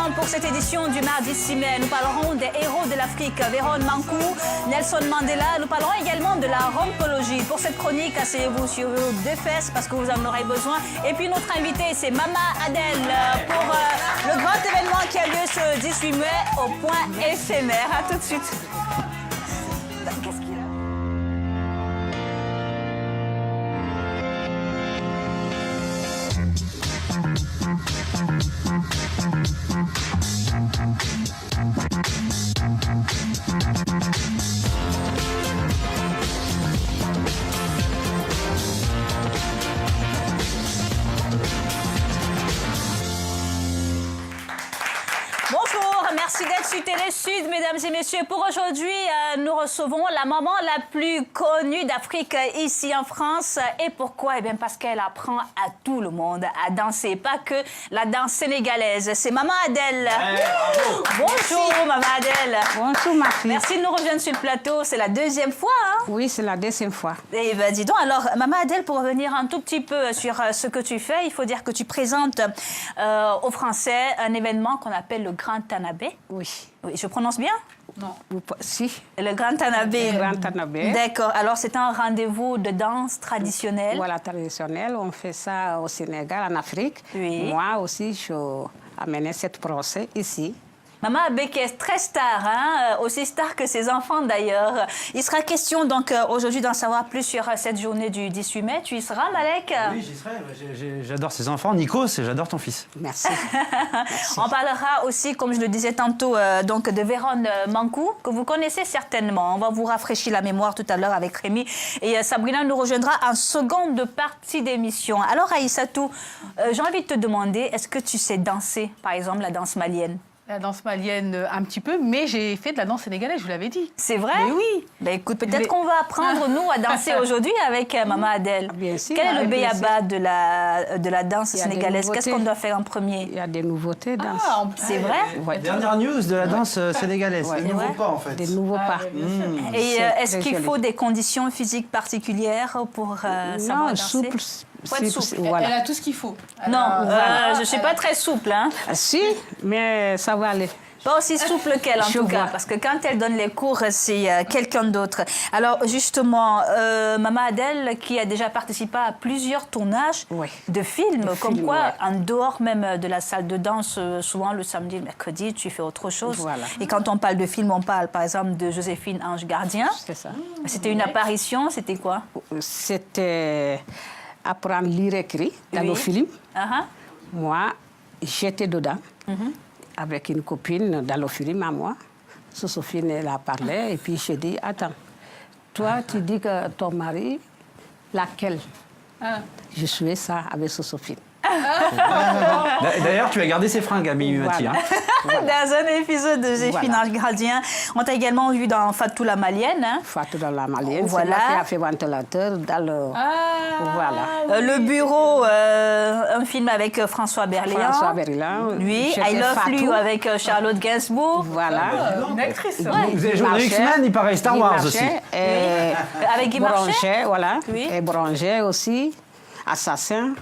programme pour cette édition du mardi 6 mai. Nous parlerons des héros de l'Afrique, Véron Mankou, Nelson Mandela. Nous parlerons également de la rompologie. Pour cette chronique, asseyez-vous sur vos deux fesses parce que vous en aurez besoin. Et puis notre invité, c'est Mama Adel pour le grand événement qui a lieu ce 18 mai au point éphémère. À tout de suite. Qu'est-ce qu'il y a ? Merci d'être sur Télé Sud, mesdames et messieurs. Pour aujourd'hui, nous recevons la maman la plus connue d'Afrique ici en France. Et pourquoi? Eh bien, parce qu'elle apprend à tout le monde à danser, pas que la danse sénégalaise. C'est Mama Adel. Bonjour, Mama Adel. Bonjour, ma fille. Merci de nous rejoindre sur le plateau. C'est la deuxième fois, hein? Oui, c'est la deuxième fois. Eh bien, dis donc, alors, Mama Adel, pour revenir un tout petit peu sur ce que tu fais, il faut dire que tu présentes aux Français un événement qu'on appelle le Grand Tanabé. Oui. Oui, je prononce bien? Non. Si. Le Grand Tanabé. Le Grand Tanabé. D'accord. Alors, c'est un rendez-vous de danse traditionnelle. Voilà, traditionnel. On fait ça au Sénégal, en Afrique. Oui. Moi aussi, je amené cette procès ici. Mama Abeke est très star, hein? Aussi star que ses enfants d'ailleurs. Il sera question donc aujourd'hui d'en savoir plus sur cette journée du 18 mai. Tu y seras, Malek? Oui, j'y serai. J'adore ses enfants. Nikos, et j'adore ton fils. Merci. Merci. On parlera aussi, comme je le disais tantôt, donc de Véron Mankou, que vous connaissez certainement. On va vous rafraîchir la mémoire tout à l'heure avec Rémi. Et Sabrina nous rejoindra en seconde partie d'émission. Alors, Aïssatou, j'ai envie de te demander, est-ce que tu sais danser, par exemple, la danse malienne? La danse malienne, un petit peu, mais j'ai fait de la danse sénégalaise, je vous l'avais dit. C'est vrai? Mais oui. Ben écoute, peut-être qu'on va apprendre, nous, à danser aujourd'hui avec Mama Adel. Bien sûr. Quel est le béaba de la danse sénégalaise? Qu'est-ce qu'on doit faire en premier? Il y a des nouveautés dans C'est vrai? Ouais. Dernière news de la danse sénégalaise. Ouais. Des nouveaux pas, en fait. Des nouveaux pas. Et est-ce très qu'il joli. faut des conditions physiques particulières pour savoir Non, danser? souple. Faut être souple. Voilà. Elle a tout ce qu'il faut. Non, je ne suis pas très souple. Hein. Si, mais ça va aller. Pas aussi souple qu'elle, en Je tout cas, vois. parce que quand elle donne les cours, c'est quelqu'un d'autre. Alors, justement, Mama Adel, qui a déjà participé à plusieurs tournages Oui. de films, comme films, quoi, ouais. en dehors même de la salle de danse, souvent le samedi, le mercredi, tu fais autre chose. Voilà. Et quand on parle de film, on parle, par exemple, de Joséphine Ange Gardien. C'est ça. C'était une apparition, c'était quoi? C'était apprendre à lire et écrire dans le film. Moi, j'étais dedans avec une copine dans le film à moi. Sophine, elle a parlé et puis je dis, attends, toi, tu dis que ton mari, laquelle? Je jouais ça avec Sophine. D'ailleurs, tu as gardé ses fringues, Ami Mati. Voilà. Dans un épisode de Joséphine Ange Gardien, on t'a également vu dans Fatou la Malienne. Hein? Fatou dans la Malienne, Voilà. c'est moi qui a fait ventilateur dans le... Voilà. Le bureau, un film avec François Berléand. François Berléand. Lui, J'ai I fait Love You Fatou. avec Charlotte Gainsbourg. Voilà. Une actrice. Vous avez joué dans X-Men, il paraît Star Wars aussi. Avec Guy Marchais. Branchet, voilà. Oui. Et Branchet aussi. Assassin.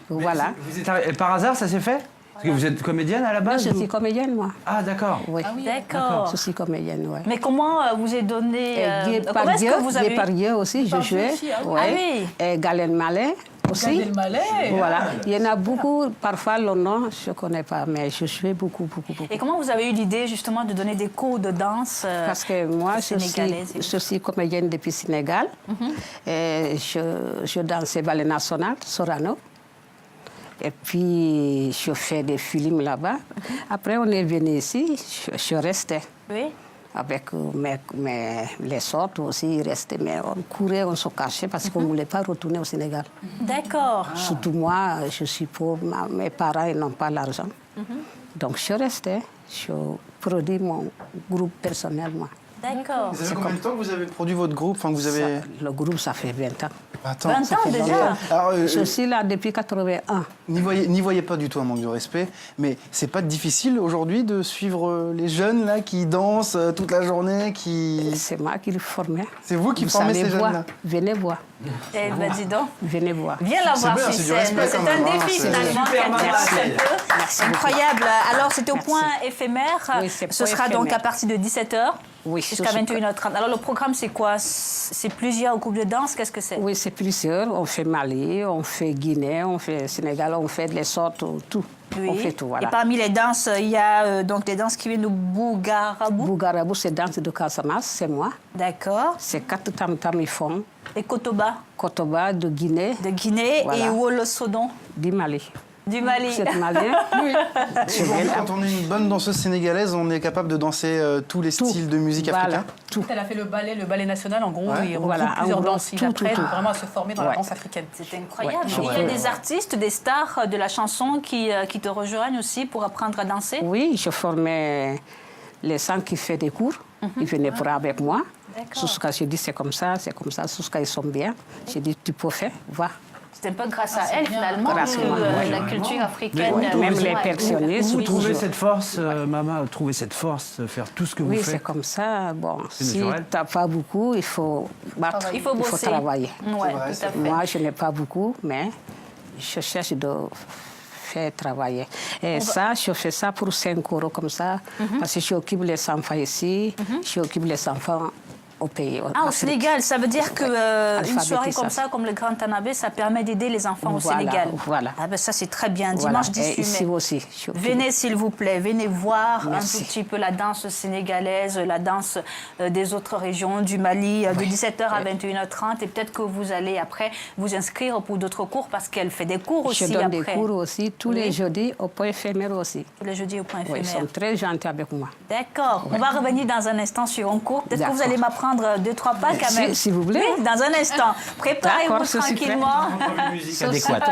Voilà. Vous êtes arrivé- par hasard, ça s'est fait? Parce que vous êtes comédienne à la Moi, base? je ou- suis comédienne, moi. Ah, d'accord. Oui. D'accord. Je suis comédienne, oui. Mais comment vous est donné... Et comment est-ce que vous avez... Guy aussi, je jouais. aussi, ah oui. Ouais. Ah oui. Et Galen Mallet aussi. Gad Elmaleh. Voilà. Il y en a beaucoup, parfois le nom, je ne connais pas, mais je jouais beaucoup. Et comment vous avez eu l'idée justement de donner des cours de danse Parce que moi, sénégalaise? je suis comédienne depuis Sénégal. Et je dansais ballet national, Sorano. Et puis, je fais des films là-bas. Après, on est venu ici, je restais. Oui. Avec les autres aussi, ils restaient. Mais on courait, on se cachait parce qu'on ne voulait pas retourner au Sénégal. D'accord. Surtout moi, je suis pauvre, mes parents ils n'ont pas l'argent. Donc, je restais, je produis mon groupe personnellement. D'accord. Ça fait combien de temps que vous avez produit votre groupe? Enfin, que vous avez... Le groupe, ça fait 20 ans. Attends. 20 ans déjà. Alors, Je suis là depuis 81. n'y voyez pas du tout un manque de respect, mais c'est pas difficile aujourd'hui de suivre les jeunes là qui dansent toute la journée, qui... C'est moi qui le formais. C'est vous qui formez savez ces voir. jeunes-là? Venez voir. Eh ben dis donc. Venez voir. Viens la voir bien, sur c'est du scène. respect C'est quand un même, hein, défi c'est finalement super qu'elle mal dépasse fait. un peu. c'est incroyable. Alors, c'était au point éphémère. Oui, c'est Ce point sera donc éphémère. à partir de 17h Oui, jusqu'à 21h30. Alors, le programme, c'est quoi? C'est plusieurs groupes de danse? Qu'est-ce que c'est? Oui, c'est plusieurs. On fait Mali, on fait Guinée, on fait Sénégal, on fait les sortes, tout. Oui. On fait tout, voilà. Et parmi les danses, il y a donc des danses qui viennent de Bougarabou. Bougarabou, c'est danse de Casamance, c'est moi. D'accord. C'est 4 tam-tam, ils font. Et Kotoba Kotoba de Guinée, de Guinée Voilà. et Wolosodon du Mali. du Mali. Vous êtes malien? Oui. Aujourd'hui, quand on est une bonne danseuse sénégalaise, on est capable de danser tous les styles de musique Voilà, africains. tout. Elle a fait le ballet national, en gros, Ouais. et regroupe Voilà, en plusieurs gros, danses. Il tout, apprend tout. vraiment à se former dans la Ouais. danse africaine. C'est incroyable. Ouais, Il y a ouais. des artistes, des stars de la chanson qui te rejoignent aussi pour apprendre à danser. Oui, je formais les gens qui font des cours. Ils venaient pour avec moi. D'accord. Jusqu'à je dis c'est comme ça, jusqu'à ils sont bien. Je dis tu peux faire, va. C'est un peu grâce à elle, finalement, Grâce que à moi, oui. la culture africaine... Même les percussionnistes, Vous trouvez toujours. cette force, Mama, trouver cette force de faire tout ce que vous Oui, c'est faites. comme ça. Bon, si naturel. tu n'as pas beaucoup, il faut battre, Il faut bosser. travailler. Ouais, vrai, tout à fait. Moi, je n'ai pas beaucoup, mais je cherche de faire travailler. Et ça, je fais ça pour 5 € comme ça, parce que j'occupe les enfants ici, j'occupe les enfants au pays. Ah, au Sénégal, ça veut dire qu'une soirée comme Alphabétisation. ça, comme le Grand Tanabé, ça permet d'aider les enfants au Voilà, Sénégal. voilà. Ah ben ça, c'est très bien. Voilà. Dimanche Et 18 ici mai. aussi. Venez, s'il vous plaît, venez voir Merci. un tout petit peu la danse sénégalaise, la danse des autres régions, du Mali, de 17h à 21h30. Et peut-être que vous allez après vous inscrire pour d'autres cours parce qu'elle fait des cours aussi Je donne après. des cours aussi, tous les jeudis, au point éphémère aussi. Tous les jeudis au point Oui, ils éphémère. sont très gentils avec moi. D'accord. On va revenir dans un instant sur un cours. Peut-être que vous D'accord. allez m'apprendre 2-3 pas quand même. S'il vous plaît. Oui, dans un instant. Préparez-vous D'accord, c'est super. tranquillement. Musique adéquate.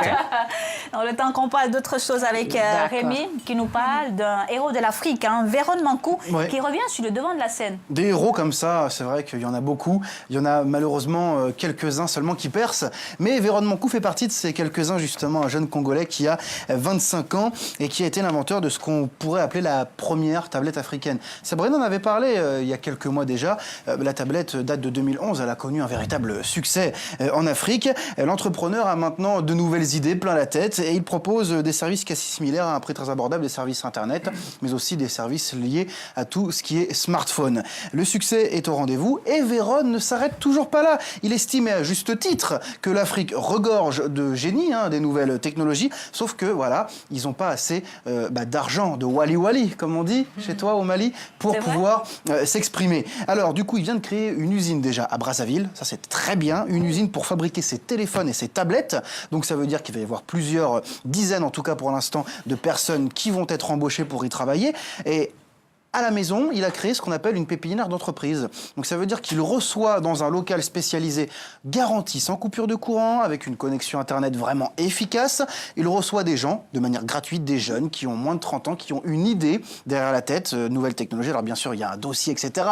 Dans le temps qu'on parle d'autres choses avec D'accord. Rémi, qui nous parle d'un héros de l'Afrique, hein, Véron Mankou, Ouais. qui revient sur le devant de la scène. Des héros comme ça, c'est vrai qu'il y en a beaucoup. Il y en a malheureusement quelques-uns seulement qui percent. Mais Véron Mankou fait partie de ces quelques-uns, justement, un jeune Congolais qui a 25 ans et qui a été l'inventeur de ce qu'on pourrait appeler la première tablette africaine. Sabrina en avait parlé il y a quelques mois déjà. La tablette date de 2011. Elle a connu un véritable succès en Afrique. L'entrepreneur a maintenant de nouvelles idées plein la tête et il propose des services quasi similaires à un prix très abordable, des services Internet, mais aussi des services liés à tout ce qui est smartphone. Le succès est au rendez-vous et Véron ne s'arrête toujours pas là. Il estime à juste titre que l'Afrique regorge de génie, des nouvelles technologies, sauf que voilà, ils n'ont pas assez d'argent, de wali-wali, comme on dit chez toi au Mali, pour C'est vrai pouvoir s'exprimer. Alors du coup, il vient de créer une usine déjà à Brazzaville, ça c'est très bien, une usine pour fabriquer ses téléphones et ses tablettes. Donc ça veut dire qu'il va y avoir plusieurs dizaines, en tout cas pour l'instant, de personnes qui vont être embauchées pour y travailler. Et à la maison, il a créé ce qu'on appelle une pépinière d'entreprise. Donc ça veut dire qu'il reçoit dans un local spécialisé garanti sans coupure de courant, avec une connexion Internet vraiment efficace. Il reçoit des gens, de manière gratuite, des jeunes qui ont moins de 30 ans, qui ont une idée derrière la tête, nouvelle technologie. Alors bien sûr, il y a un dossier, etc.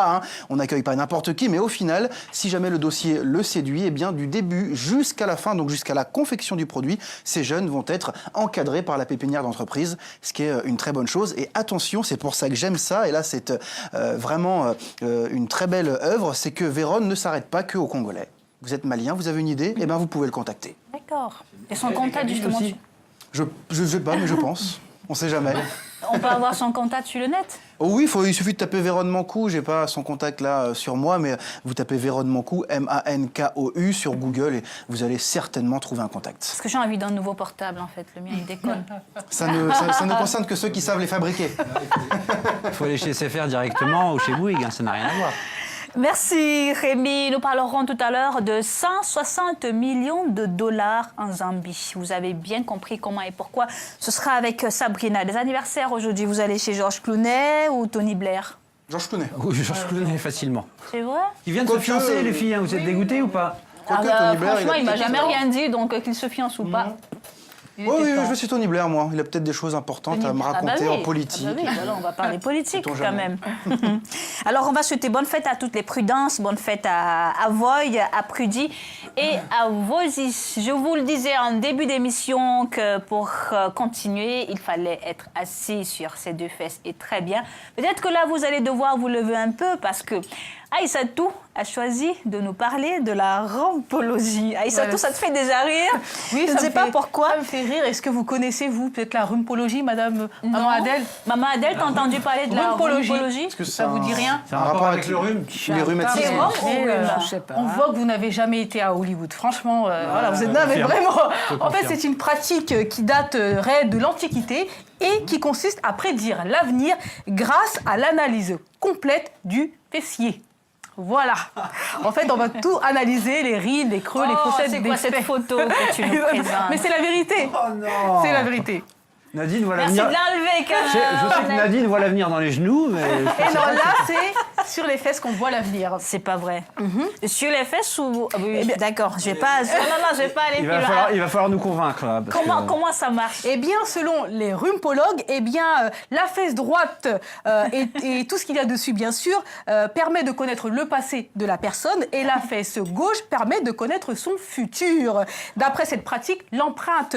On n'accueille pas n'importe qui, mais au final, si jamais le dossier le séduit, eh bien du début jusqu'à la fin, donc jusqu'à la confection du produit, ces jeunes vont être encadrés par la pépinière d'entreprise, ce qui est une très bonne chose. Et attention, c'est pour ça que j'aime ça. Et là, c'est vraiment une très belle œuvre, c'est que Véron ne s'arrête pas qu'aux Congolais. Vous êtes malien, vous avez une idée, eh bien vous pouvez le contacter. D'accord. Et son contact, justement, aussi. Je ne sais pas, mais je pense. On ne sait jamais. on peut avoir son contact sur le net? Oh oui, il suffit de taper Véron Mankou. J'ai pas son contact là sur moi, mais vous tapez Véron Mankou, M-A-N-K-O-U sur Google et vous allez certainement trouver un contact. Parce que j'ai envie d'un nouveau portable, en fait. Le mien, il déconne. Ça ne concerne que ceux qui savent les fabriquer. Il faut aller chez SFR directement ou chez Bouygues, ça n'a rien à voir. Merci Rémi. Nous parlerons tout à l'heure de 160 millions de dollars en Zambie. Vous avez bien compris comment et pourquoi. Ce sera avec Sabrina. Des anniversaires aujourd'hui. Vous allez chez Georges Clooney ou Tony Blair? Georges Clooney. Oui, Georges Clooney, facilement. C'est vrai? Ils viennent de se fiancer, les filles, vous êtes dégoûtés ou pas? Quoique, Tony Blair, franchement, il m'a peut-être jamais des- rien dit, donc qu'il se fiance ou pas. Oui, je vais chez Tony Blair, moi. Il a peut-être des choses importantes à me raconter en politique. Ah bah oui, voilà, on va parler politique Sait-on quand jamais. même. Alors, on va souhaiter bonne fête à toutes les Prudences, bonne fête à Voy, à Prudy et à Vosis. Je vous le disais en début d'émission que pour continuer, il fallait être assis sur ses deux fesses et très bien. Peut-être que là, vous allez devoir vous lever un peu parce que Aïssatou a choisi de nous parler de la rhumpologie. Aïssatou, ça te fait déjà rire? Oui, je ne sais pas pourquoi. Ça me fait rire. Est-ce que vous connaissez, vous, peut-être la rhumpologie, Maman Adèle? Maman Adèle, t'as entendu parler de la rhumpologie? Est-ce que ça vous dit rien? C'est un rapport avec le rhume? Les rhumatismes. Je sais pas. On voit que vous n'avez jamais été à Hollywood. Franchement, voilà, vous êtes non, mais vraiment. En fait, c'est une pratique qui daterait de l'Antiquité et qui consiste à prédire l'avenir grâce à l'analyse complète du fessier. Voilà. En fait, on va tout analyser, les rides, les creux, les pochettes. C'est quoi cette photo que tu nous présentes? Mais c'est la vérité. Oh non! C'est la vérité. Nadine voit Merci l'avenir. de l'enlever, quand Je même. sais que Nadine voit l'avenir dans les genoux, mais... Et non, là, c'est sur les fesses qu'on voit l'avenir. C'est pas vrai. Sur les fesses ou... Oui, d'accord, je vais pas... Non, je vais pas aller plus loin. Il va falloir nous convaincre, là. parce que- Comment ça marche? Eh bien, selon les rhumpologues, la fesse droite et tout ce qu'il y a dessus, bien sûr, permet de connaître le passé de la personne et la fesse gauche permet de connaître son futur. D'après cette pratique, l'empreinte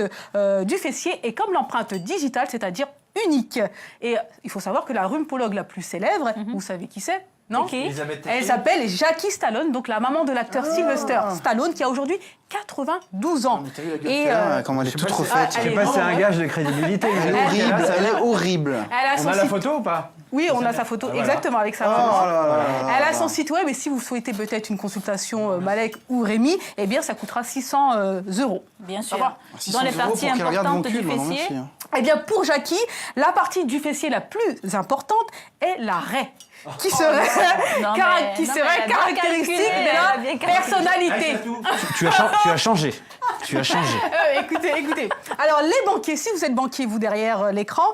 du fessier est comme l'empreinte digitale, c'est-à-dire unique. Et il faut savoir que la rhumpologue la plus célèbre, vous savez qui c'est? Non? Okay. Elisabeth Elle Taylor. s'appelle Jackie Stallone, donc la maman de l'acteur Sylvester Stallone, qui a aujourd'hui 92 ans. T'as vu la gueule qu'elle a, comment elle est toute refaite. Je sais pas si c'est un gage de crédibilité. Elle est horrible, elle est horrible. Elle a On son a la site- photo ou pas? Oui, on a sa photo, Voilà. exactement, avec sa Oh maman. là là là Elle là a là. son site web et si vous souhaitez peut-être une consultation Malek ou Rémi, eh bien ça coûtera 600 €. Bien Ça sûr. va. 600 Dans les € parties pour qu'elle regarde mon importantes cul, du moi, non, fessier. merci, hein. Eh bien pour Jackie, la partie du fessier la plus importante est la raie, qui serait, Non, mais elle a bien caractéristique calculé, elle a de bien la calculé. personnalité. Tu as changé. Tu as changé. Écoutez. Alors, les banquiers, si vous êtes banquier, vous, derrière l'écran,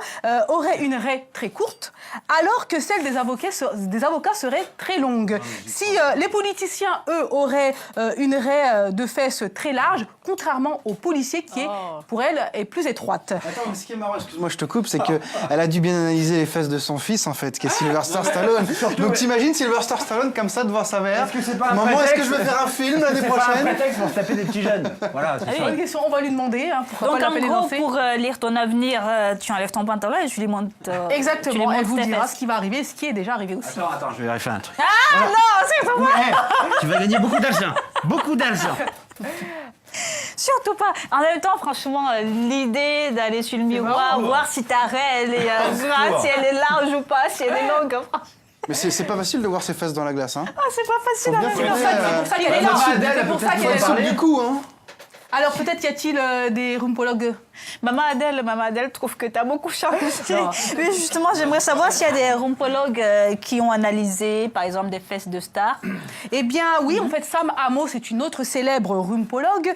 auraient une raie très courte, alors que celle des avocats serait très longue. Si les politiciens, eux, auraient une raie de fesses très large, contrairement aux policiers, qui, pour elle, est plus étroite. Attends, mais ce qui est marrant, excuse-moi, je te coupe, c'est qu'elle a dû bien analyser les fesses de son fils, en fait, qui est Sylvester Stallone. Donc t'imagines Sylvester Stallone comme ça devant sa mère. Est-ce que c'est pas un Maman, est-ce que prétexte je vais faire un film l'année C'est pas un prochaine? prétexte pour se taper des petits jeunes. Voilà, c'est ça. Bonne question, on va lui demander, pourquoi Donc pas en l'appeler gros, danser. pour lire ton avenir, tu enlèves ton pantalon et tu lui montres... tu lui Exactement, elle montres vous tes dira fesses. ce qui va arriver, ce qui est déjà arrivé aussi. Attends, je vais vérifier un truc. Ah non, c'est pas vrai. Tu vas gagner beaucoup d'argent. Beaucoup d'argent. Surtout pas. En même temps, franchement, l'idée d'aller sur le miroir, voir si ta raie, elle est grasse, si elle est large ou pas, si elle est longue. franchement. Mais c'est pas facile de voir ses fesses dans la glace, hein. Ah, c'est pas facile Faut à bien mettre. faire. C'est pour ça qu'elle est là. C'est pour ça qu'elle est Soupe là. du coup, hein. Alors, peut-être y a-t-il des rhumpologues? Maman Adèle trouve que tu as beaucoup changé. Mais justement, j'aimerais savoir s'il y a des rhumpologues qui ont analysé, par exemple, des fesses de stars. Eh bien, oui, en fait, Sam Amos est une autre célèbre rhumpologue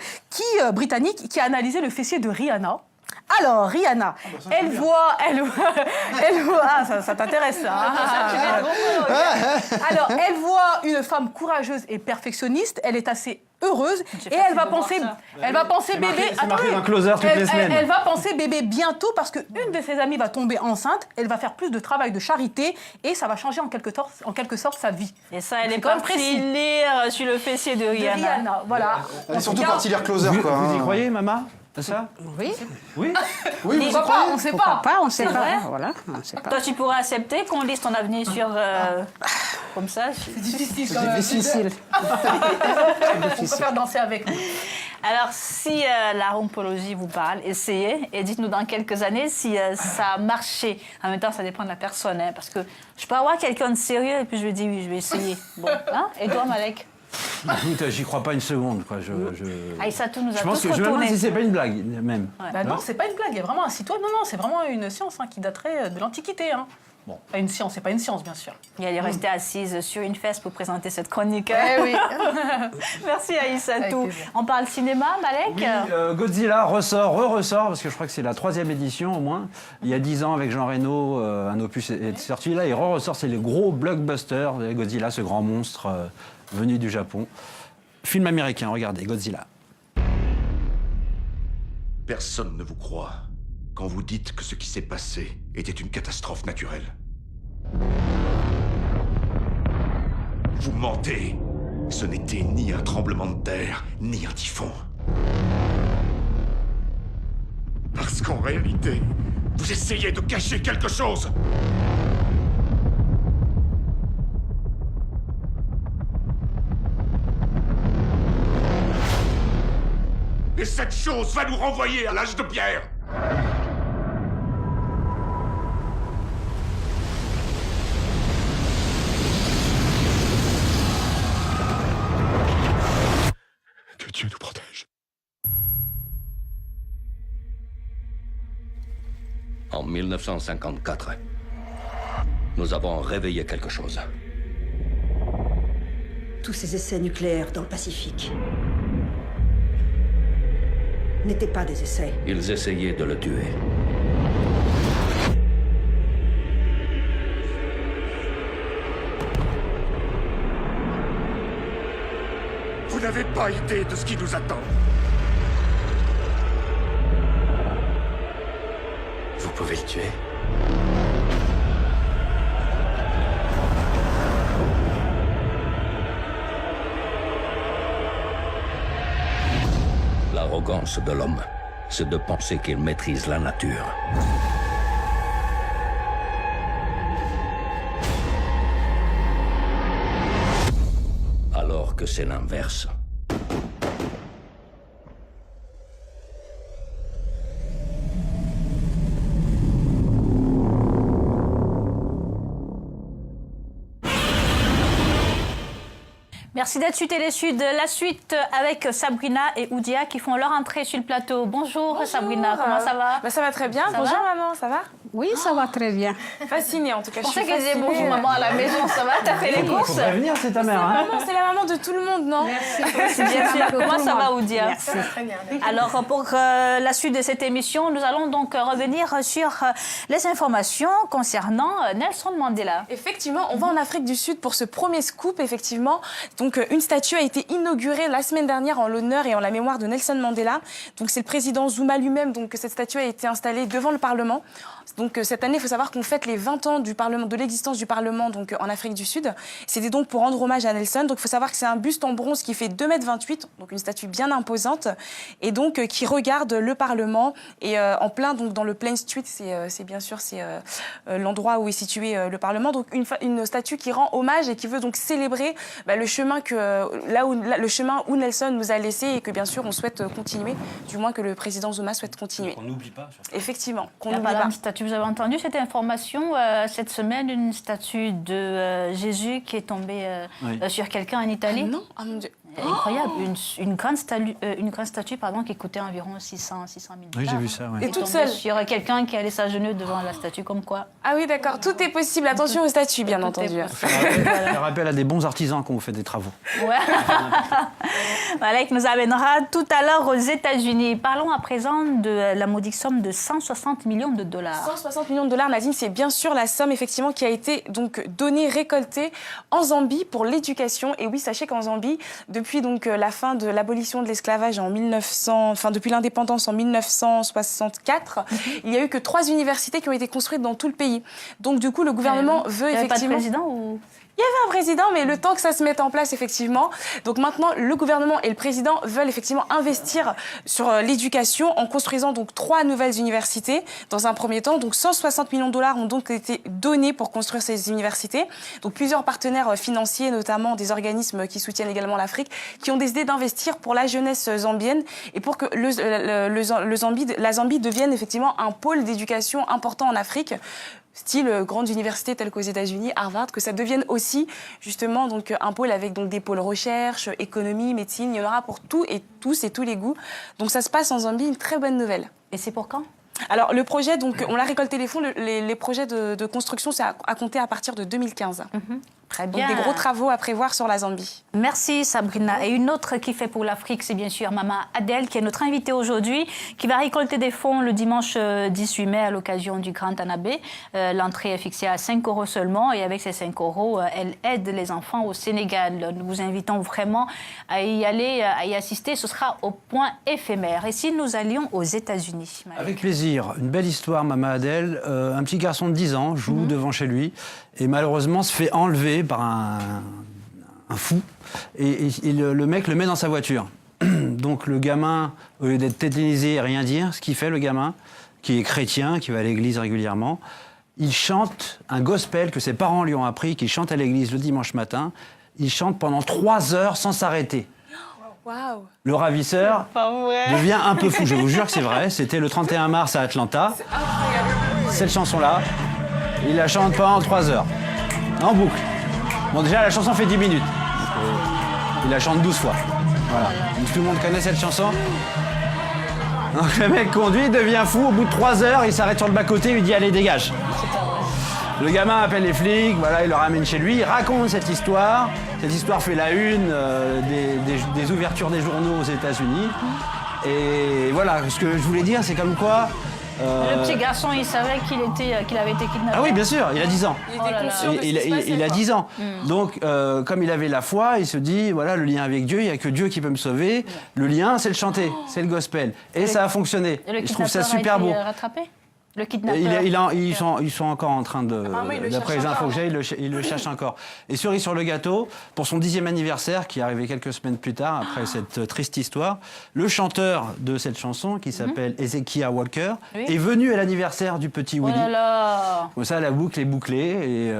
britannique qui a analysé le fessier de Rihanna. Alors, Rihanna, elle voit... Ah, ça t'intéresse, ça. Alors, elle voit une femme courageuse et perfectionniste. Elle est assez heureuse et elle va penser bébé... C'est marqué dans Closer toutes les semaines. Elle va penser bébé bientôt parce qu'une de ses amies va tomber enceinte. Elle va faire plus de travail de charité et ça va changer en quelque sorte sa vie. Et ça, elle est quand même partie précis. lire sur le fessier de De Rihanna. Rihanna, voilà. Elle est surtout En tout cas, partie lire Closer, Vous, quoi. vous y hein. croyez, maman? C'est ça? Oui, Oui? Oui, vous y Pourquoi pas, croyez? on ne sait pourquoi pas. pas, on ne sait C'est pas. vrai Voilà, on ne sait pas. Toi, tu pourrais accepter qu'on lise ton avenir sur... comme ça C'est difficile. C'est difficile. On peut faire danser avec nous. Alors, si la rhumpologie vous parle, essayez et dites-nous dans quelques années si ça a marché. En même temps, ça dépend de la personne, hein, parce que je peux avoir quelqu'un de sérieux et puis je lui dis oui, je vais essayer. Bon, hein? Et toi, Malek? Écoute, j'y crois pas une seconde, quoi. Aïssatou nous a Je pense tous que je me demande retournés. si c'est pas une blague, même. Bah non, c'est pas une blague, il y a vraiment un site web. Non, c'est vraiment une science qui daterait de l'Antiquité. Bon. Pas une science, c'est pas une science, bien sûr. Et elle est restée assise sur une fesse pour présenter cette chronique. Eh oui. Merci Aïssatou. Avec plaisir. On parle cinéma, Malek? Oui, Godzilla ressort, parce que je crois que c'est la 3e édition au moins. Il y a 10 ans, avec Jean Reno, un opus est sorti. Là, il ressort, c'est les gros blockbusters. Godzilla, ce grand monstre venu du Japon. Film américain, regardez, Godzilla. Personne ne vous croit quand vous dites que ce qui s'est passé était une catastrophe naturelle. Vous mentez. Ce n'était ni un tremblement de terre, ni un typhon. Parce qu'en réalité, vous essayez de cacher quelque chose. Et cette chose va nous renvoyer à l'âge de pierre. Que Dieu nous protège. En 1954, nous avons réveillé quelque chose. Tous ces essais nucléaires dans le Pacifique n'étaient pas des essais. Ils essayaient de le tuer. Vous n'avez pas idée de ce qui nous attend. Vous pouvez le tuer. L'arrogance de l'homme, c'est de penser qu'il maîtrise la nature. Alors que c'est l'inverse. Merci d'être sur Télé Sud. La suite avec Sabrina et Oudia qui font leur entrée sur le plateau. Bonjour Sabrina, comment ça va? Ça va très bien. Bonjour maman, ça va? Oui, ça va très bien. Fascinée en tout cas. Je pensais qu'elle disait bonjour maman à la maison, ça va? T'as fait les courses? Faut prévenir, c'est ta mère. Hein? C'est la maman de tout le monde, non? C'est bien sûr. Comment ça va Oudia? Merci. Très bien. Alors pour la suite de cette émission, nous allons donc revenir sur les informations concernant Nelson Mandela. Effectivement, on va en Afrique du Sud pour ce premier scoop, effectivement. Donc, une statue a été inaugurée la semaine dernière en l'honneur et en la mémoire de Nelson Mandela. Donc, c'est le président Zuma lui-même. Donc, cette statue a été installée devant le Parlement. Donc, cette année, il faut savoir qu'on fête les 20 ans du Parlement, de l'existence du Parlement donc, en Afrique du Sud. C'était donc pour rendre hommage à Nelson. Donc, il faut savoir que c'est un buste en bronze qui fait 2,28 m, donc une statue bien imposante, et donc qui regarde le Parlement. Et en plein, donc, dans le Plain Street, c'est bien sûr l'endroit où est situé le Parlement. Donc, une statue qui rend hommage et qui veut donc célébrer le chemin le chemin où Nelson nous a laissé et que bien sûr on souhaite continuer, du moins que le président Zuma souhaite continuer. Qu'on n'oublie pas. Effectivement, qu'on Il y a n'oublie pas pas. une statue. Vous avez entendu cette information cette semaine, une statue de Jésus qui est tombée sur quelqu'un en Italie? Non, ah mon Dieu. Incroyable, une grande statue qui coûtait environ 600 000 $. Oui, j'ai vu ça. Ouais. Et toute seule. Sur quelqu'un qui allait s'agenouiller devant la statue, comme quoi. Ah oui, d'accord, tout est possible. Attention aux statues, bien entendu. Faire appel à des bons artisans quand vous faites des travaux. Ouais. Malek nous amènera tout à l'heure aux États-Unis. Parlons à présent de la modique somme de 160 millions de dollars. 160 millions de dollars, Nadine, c'est bien sûr la somme effectivement qui a été donc donnée, récoltée en Zambie pour l'éducation. Et oui, sachez qu'en Zambie, depuis donc la fin de l'abolition de l'esclavage depuis l'indépendance en 1964, il n'y a eu que 3 universités qui ont été construites dans tout le pays. Donc du coup, le gouvernement veut effectivement... Il n'y avait pas de président ou... Il y avait un président, mais le temps que ça se mette en place, effectivement. Donc maintenant, le gouvernement et le président veulent effectivement investir sur l'éducation en construisant donc 3 nouvelles universités dans un premier temps. Donc 160 millions de dollars ont donc été donnés pour construire ces universités. Donc plusieurs partenaires financiers, notamment des organismes qui soutiennent également l'Afrique, qui ont décidé d'investir pour la jeunesse zambienne et pour que la Zambie devienne effectivement un pôle d'éducation important en Afrique. Style grandes universités telles qu'aux États-Unis, Harvard, que ça devienne aussi justement donc un pôle avec donc des pôles recherche, économie, médecine. Il y en aura pour tout et tous et tous les goûts. Donc ça se passe en Zambie, une très bonne nouvelle. Et c'est pour quand? Alors le projet, donc on a récolté les fonds. Les projets de construction, c'est à compter à partir de 2015. Très bien. Donc des gros travaux à prévoir sur la Zambie. Merci Sabrina. Et une autre qui fait pour l'Afrique, c'est bien sûr Maman Adèle, qui est notre invitée aujourd'hui, qui va récolter des fonds le dimanche 18 mai à l'occasion du Grand Anabé. L'entrée est fixée à 5 € seulement et avec ces 5 €, elle aide les enfants au Sénégal. Nous vous invitons vraiment à y aller, à y assister. Ce sera au point éphémère. Et si nous allions aux États-Unis? Avec plaisir. Une belle histoire, Maman Adèle. Un petit garçon de 10 ans joue devant chez lui et malheureusement se fait enlever par un fou. Et le mec le met dans sa voiture. Donc le gamin, au lieu d'être tétanisé et rien dire, ce qu'il fait, le gamin, qui est chrétien, qui va à l'église régulièrement, il chante un gospel que ses parents lui ont appris, qu'il chante à l'église le dimanche matin. Il chante pendant 3 heures sans s'arrêter. Waouh. Le ravisseur devient un peu fou. Je vous jure que c'est vrai. C'était le 31 mars à Atlanta. Cette chanson-là, il la chante pendant 3 heures. En boucle. Bon, déjà, la chanson fait 10 minutes. Il la chante 12 fois. Voilà. Donc, tout le monde connaît cette chanson. Donc le mec conduit, devient fou. Au bout de 3 heures, il s'arrête sur le bas-côté, il lui dit « Allez, dégage ». Le gamin appelle les flics, voilà, il le ramène chez lui, il raconte cette histoire. Cette histoire fait la une des ouvertures des journaux aux États-Unis. Et voilà, ce que je voulais dire, c'est comme quoi... Le petit garçon, il savait qu'il avait été kidnappé. Ah oui, bien sûr, il a 10 ans. Il était conscient de ce qui se passait, Il a quoi. 10 ans. Donc, comme il avait la foi, il se dit, voilà, le lien avec Dieu, il n'y a que Dieu qui peut me sauver. Le lien, c'est le chanter, c'est le gospel. Et ça a fonctionné. Et je trouve ça super beau. Rattrapé le kidnappeur. Ils sont encore en train de... D'après les infos que j'ai, ils le cherchent encore. Et cerise sur le gâteau, pour son 10e anniversaire, qui est arrivé quelques semaines plus tard, après cette triste histoire, le chanteur de cette chanson, qui s'appelle Ezekiah Walker, est venu à l'anniversaire du petit Willy. Oh là là. Comme ça, la boucle est bouclée. Et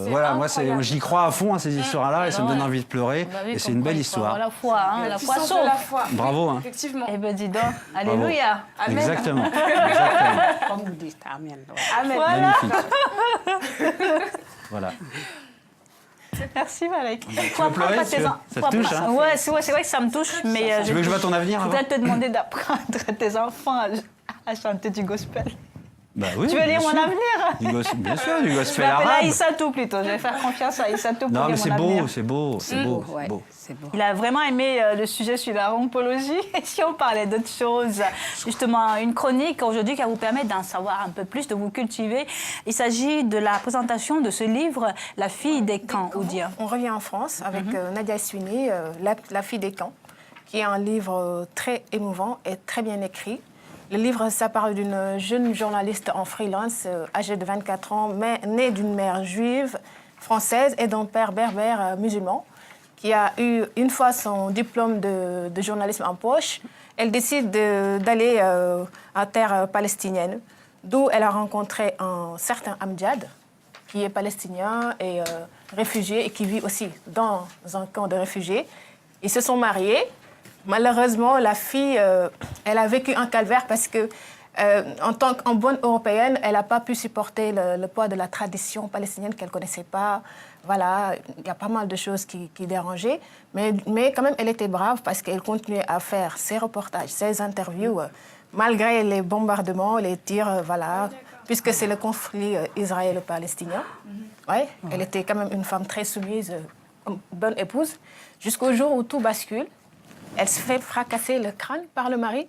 voilà, moi, j'y crois à fond à ces histoires-là, et ça me donne envie de pleurer. Et c'est une belle histoire. La foi, hein, la foi puissance sauve. de la foi. Bravo. Hein. Effectivement. Eh ben dis donc, alléluia. Amen. Exactement. Comme vous dites, amen. Amen. Magnifique. Voilà. Merci Malek. veux pleurer, ça te touche, hein? Ouais, c'est vrai que ça me touche, mais Tu veux que je vois ton avenir je avant? voudrais te demander d'apprendre à tes enfants à chanter du gospel. Bah oui, Tu veux lire bien mon sûr. avenir? Bien sûr, du Je vais gospel appeler arabe. Aïssatou plutôt. Je vais faire confiance à Aïssatou pour Non, mais lire c'est mon avenir. beau, c'est beau, c'est beau, Ouais, c'est beau. c'est beau. Il a vraiment aimé le sujet sur la rhompologie. Et si on parlait d'autres choses, justement, une chronique aujourd'hui qui va vous permettre d'en savoir un peu plus, de vous cultiver. Il s'agit de la présentation de ce livre, La fille des camps, Oudia. On revient en France avec Nadia Sweeney, La fille des camps, qui est un livre très émouvant et très bien écrit. Le livre, ça parle d'une jeune journaliste en freelance, âgée de 24 ans, mais née d'une mère juive, française et d'un père berbère musulman, qui a eu une fois son diplôme de journalisme en poche. Elle décide d'aller en terre palestinienne, d'où elle a rencontré un certain Amjad, qui est palestinien et réfugié et qui vit aussi dans un camp de réfugiés. Ils se sont mariés. Malheureusement, la fille, elle a vécu un calvaire parce que, en bonne européenne, elle n'a pas pu supporter le poids de la tradition palestinienne qu'elle ne connaissait pas. Voilà, il y a pas mal de choses qui dérangeaient. Mais quand même, elle était brave parce qu'elle continuait à faire ses reportages, ses interviews, malgré les bombardements, les tirs, voilà, puisque c'est le conflit israélo-palestinien. Ouais, elle était quand même une femme très soumise, une bonne épouse, jusqu'au jour où tout bascule. Elle se fait fracasser le crâne par le mari,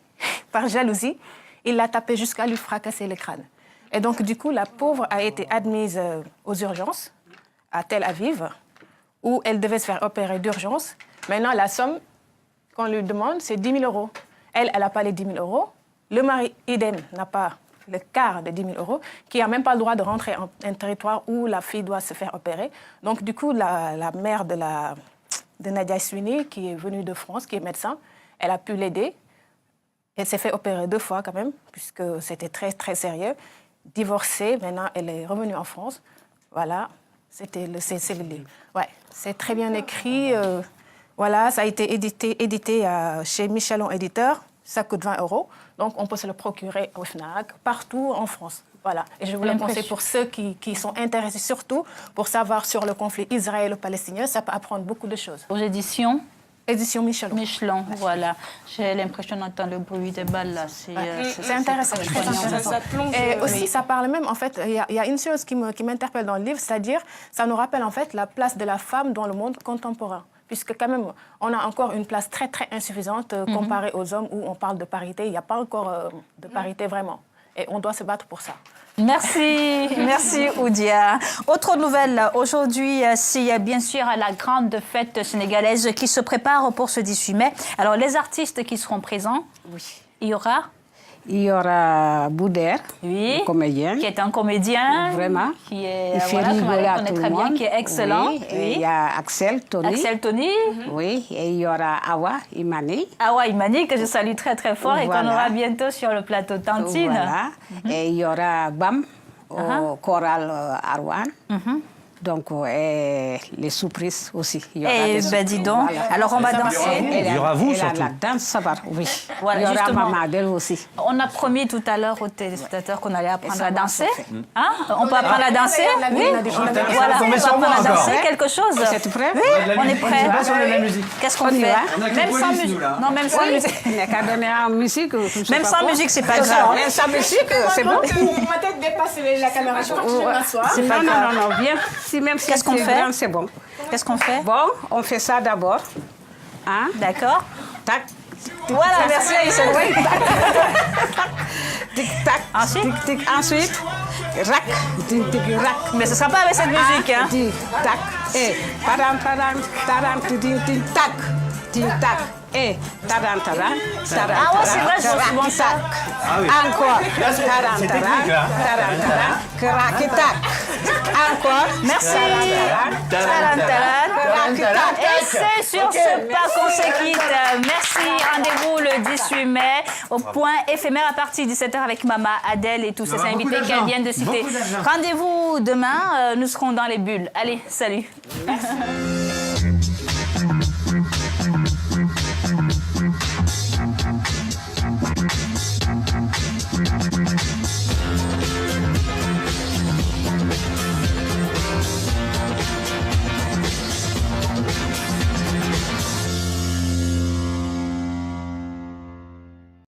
par jalousie. Il l'a tapée jusqu'à lui fracasser le crâne. Et donc, du coup, la pauvre a été admise aux urgences à Tel Aviv, où elle devait se faire opérer d'urgence. Maintenant, la somme qu'on lui demande, c'est 10 000 euros. Elle n'a pas les 10 000 euros. Le mari, idem, n'a pas le quart de 10 000 euros, qui n'a même pas le droit de rentrer en un territoire où la fille doit se faire opérer. Donc, du coup, la mère de Nadia Sweeney, qui est venue de France, qui est médecin, elle a pu l'aider. Elle s'est fait opérer 2 fois quand même, puisque c'était très, très sérieux. Divorcée, maintenant, elle est revenue en France. Voilà, c'est le livre. Ouais, c'est très bien écrit. Voilà, ça a été édité chez Michelon Éditeur. Ça coûte 20 euros. Donc, on peut se le procurer au FNAC, partout en France. Voilà. Et je voulais penser pour ceux qui sont intéressés, surtout pour savoir sur le conflit israélo-palestinien, ça peut apprendre beaucoup de choses. Aux éditions Édition Michelon. Michelon, voilà. J'ai l'impression d'entendre le bruit des balles là. C'est intéressant, très intéressant. Et aussi, ça parle même, en fait, il y a une chose qui m'interpelle dans le livre, c'est-à-dire, ça nous rappelle en fait la place de la femme dans le monde contemporain. Puisque quand même, on a encore une place très, très insuffisante comparée aux hommes où on parle de parité. Il n'y a pas encore de parité vraiment. Et on doit se battre pour ça. Merci, merci Oudia. Autre nouvelle, aujourd'hui, c'est bien sûr la grande fête sénégalaise qui se prépare pour ce 18 mai. Alors, les artistes qui seront présents, il y aura Bouder, un comédien. Qui est un comédien. Vraiment. Qui est, il fait rigoler à tout le monde. Bien, qui est excellent. Oui. Et il y a Axel Tony. Axel Tony. Oui. Et il y aura Awa Imani. Awa Imani, que je salue très très fort et qu'on aura bientôt sur le plateau Tantine. Voilà. Et il y aura Bam au choral Arwan. Donc, les surprises aussi. Il y aura Eh des ben dis donc. Voilà. Alors on va danser. Il y aura vous surtout. La danse sabar, oui. Voilà, il y aura justement. Maman Adèle aussi. On a promis tout à l'heure aux téléspectateurs qu'on allait apprendre à danser. se fait. Hein? On peut apprendre à danser? Oui. Voilà, on tomber peut sur moi apprendre à danser encore. quelque chose. Vous êtes prêts? Oui, on est prêts. Pas sur la musique. Qu'est-ce qu'on On y fait? va. On a que Même police, sans nous, musique. là. Non, même sans musique. Il n'y a qu'à donner en musique. je sais Même pas sans quoi. musique, c'est pas grave. Même sans musique, c'est bon. Ma tête dépasse la caméra. Je crois que je vais m'asseoir. C'est pas Non, grave. non, bien. Si même si Qu'est-ce qu'on c'est fait? grand, c'est bon. Qu'est-ce qu'on fait? Bon, on fait ça d'abord. Hein? D'accord. Tac. Voilà, merci Aïssa. Tic-tac. Ensuite? Tic-tic. Ensuite, rac. Tic-tic, rac. Mais ce sera pas avec cette musique, hein? Tic-tac. Et tadam, tadam, tadam, tic-tac. Tic-tac. Et tadam, tadam, tadam. Ah ouais, c'est vrai, je vois souvent ça. Encore. Tadam, c'est tadam, technique, là. tadam, tadam, crac-tac. Encore. Merci. Taran, taran. Et c'est sur ce pas qu'on se quitte. Merci. Rendez-vous le 18 mai au point éphémère à partir de 17h avec Maman Adèle et tous ses invités qu'elle vient de citer. Rendez-vous demain. Nous serons dans les bulles. Allez, salut.